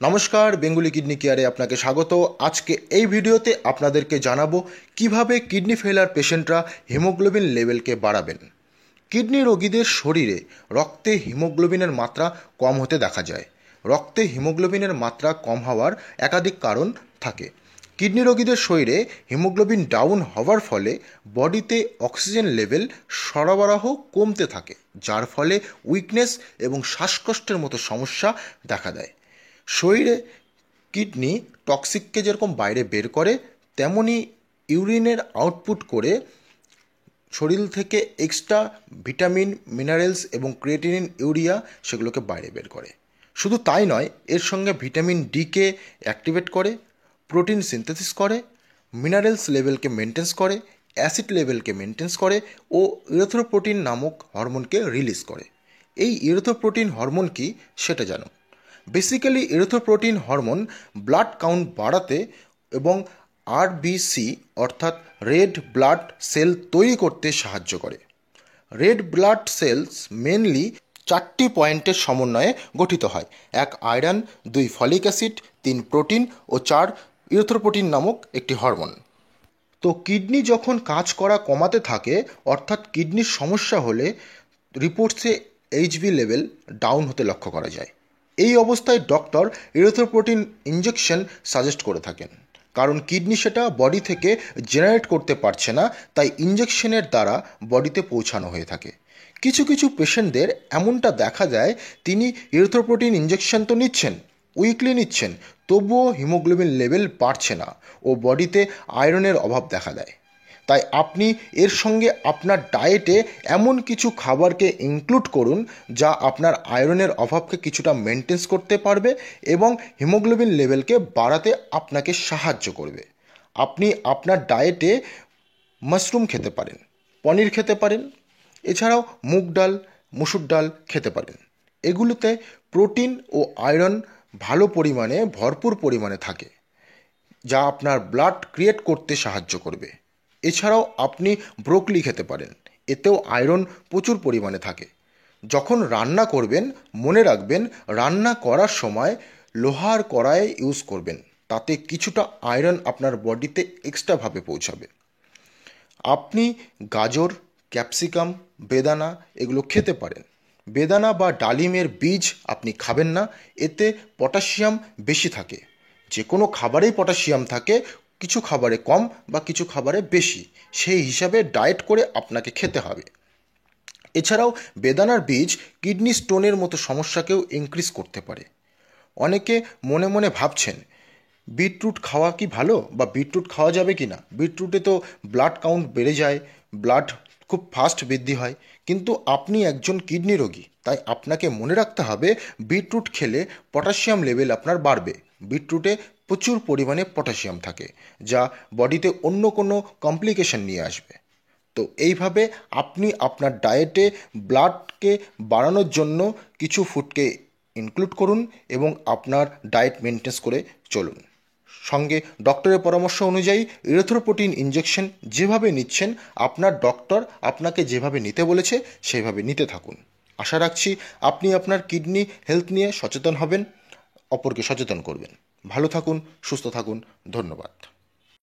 নমস্কার, Bengali kidney কেয়ারে আপনাকে স্বাগত। আজকে এই ভিডিওতে আপনাদেরকে জানাবো কিভাবে কিডনি ফেলার পেশেন্টরা হিমোগ্লোবিন লেভেলকে বাড়াবেন। কিডনি রোগীদের শরীরে রক্তে হিমোগ্লোবিনের মাত্রা কম হতে দেখা যায়। রক্তে হিমোগ্লোবিনের মাত্রা কম হওয়ার একাধিক কারণ থাকে। কিডনি রোগীদের শরীরে হিমোগ্লোবিন ডাউন হওয়ার ফলে বডিতে অক্সিজেন লেভেল সরবরাহ কমতে থাকে, যার ফলে উইকনেস এবং শ্বাসকষ্টের মতো সমস্যা দেখা দেয়। শরীরে কিডনি টক্সিককে যেরকম বাইরে বের করে, তেমনি ইউরিনের আউটপুট করে শরীর থেকে এক্সট্রা ভিটামিন, মিনারেলস এবং ক্রিয়েটিনিন, ইউরিয়া সেগুলোকে বাইরে বের করে। শুধু তাই নয়, এর সঙ্গে ভিটামিন ডিকে অ্যাক্টিভেট করে, প্রোটিন সিনথেসিস করে, মিনারেলস লেভেলকে মেনটেন্স করে, অ্যাসিড লেভেলকে মেনটেন্স করে ও ইরিথ্রোপোয়েটিন নামক হরমোনকে রিলিজ করে। এই ইরিথ্রোপোয়েটিন হরমোন কি সেটা জানো। বেসিক্যালি ইরিথ্রোপোয়েটিন হরমোন ব্লাড কাউন্ট বাড়াতে এবং আরবিসি অর্থাৎ রেড ব্লাড সেল তৈরি করতে সাহায্য করে। রেড ব্লাড সেলস মেনলি 4টি পয়েন্টের সমন্বয়ে গঠিত হয়: 1 আয়রন, 2 ফলিক অ্যাসিড, 3 প্রোটিন ও 4 ইরিথ্রোপোয়েটিন নামক একটি হরমোন। তো কিডনি যখন কাজ করা কমাতে থাকে, অর্থাৎ কিডনির সমস্যা হলে রিপোর্টসে এইচবি লেভেল ডাউন হতে লক্ষ্য করা যায়। এই অবস্থায় ডক্টর ইরিথ্রোপোয়েটিন ইঞ্জেকশন সাজেস্ট করে থাকেন, কারণ কিডনি সেটা বডি থেকে জেনারেট করতে পারছে না, তাই ইঞ্জেকশনের দ্বারা বডিতে পৌঁছানো হয়ে থাকে। কিছু কিছু পেশেন্টদের এমনটা দেখা যায়, তিনি ইরিথ্রোপোয়েটিন ইঞ্জেকশন তো নিচ্ছেন, উইকলি নিচ্ছেন, তবুও হিমোগ্লোবিন লেভেল বাড়ছে না ও বডিতে আয়রনের অভাব দেখা দেয়। তাই আপনি এর সঙ্গে আপনার ডায়েটে এমন কিছু খাবারকে ইনক্লুড করুন যা আপনার আয়রনের অভাবকে কিছুটা মেনটেন্স করতে পারবে এবং হিমোগ্লোবিন লেভেলকে বাড়াতে আপনাকে সাহায্য করবে। আপনি আপনার ডায়েটে মাশরুম খেতে পারেন, পনির খেতে পারেন, এছাড়াও মুগ ডাল, মুসুর ডাল খেতে পারেন। এগুলোতে প্রোটিন ও আয়রন ভালো পরিমাণে, ভরপুর পরিমাণে থাকে, যা আপনার ব্লাড ক্রিয়েট করতে সাহায্য করবে। এছাড়াও আপনি ব্রোকলি খেতে পারেন, এতেও আয়রন প্রচুর পরিমাণে থাকে। যখন রান্না করবেন মনে রাখবেন, রান্না করার সময় লোহার কড়াই ইউজ করবেন, তাতে কিছুটা আয়রন আপনার বডিতে এক্সট্রাভাবে পৌঁছাবে। আপনি গাজর, ক্যাপসিকাম, বেদানা এগুলো খেতে পারেন। বেদানা বা ডালিমের বীজ আপনি খাবেন না, এতে পটাশিয়াম বেশি থাকে। যে কোনো খাবারেই পটাশিয়াম থাকে, কিছু খাবারে কম বা কিছু খাবারে বেশি, সেই হিসাবে ডায়েট করে আপনাকে খেতে হবে। এছাড়াও বেদানার বীজ কিডনি স্টোনের মতো সমস্যাকেও ইনক্রিজ করতে পারে। অনেকে মনে মনে ভাবছেন, বিটরুট খাওয়া কি ভালো, বা বিটরুট খাওয়া যাবে কি না? বিটরুটে তো ব্লাড কাউন্ট বেড়ে যায়, ব্লাড খুব ফাস্ট বৃদ্ধি হয়। কিন্তু আপনি একজন কিডনি রোগী, তাই আপনাকে মনে রাখতে হবে বিটরুট খেলে পটাশিয়াম লেভেল আপনার বাড়বে। বিটরুটে প্রচুর পরিমাণে পটাশিয়াম থাকে, যা বডিতে অন্য কোনো কমপ্লিকেশন নিয়ে আসবে। তো এইভাবে আপনি আপনার ডায়েটে ব্লাডকে বাড়ানোর জন্য কিছু ফুডকে ইনক্লুড করুন এবং আপনার ডায়েট মেনটেন্স করে চলুন। সঙ্গে ডক্টরের পরামর্শ অনুযায়ী ইরিথ্রোপোয়েটিন ইঞ্জেকশন যেভাবে নিচ্ছেন, আপনার ডক্টর আপনাকে যেভাবে নিতে বলেছে সেভাবে নিতে থাকুন। আশা রাখছি আপনি আপনার কিডনি হেলথ নিয়ে সচেতন হবেন, অপরকে সচেতন করবেন। ভালো থাকুন, সুস্থ থাকুন। ধন্যবাদ।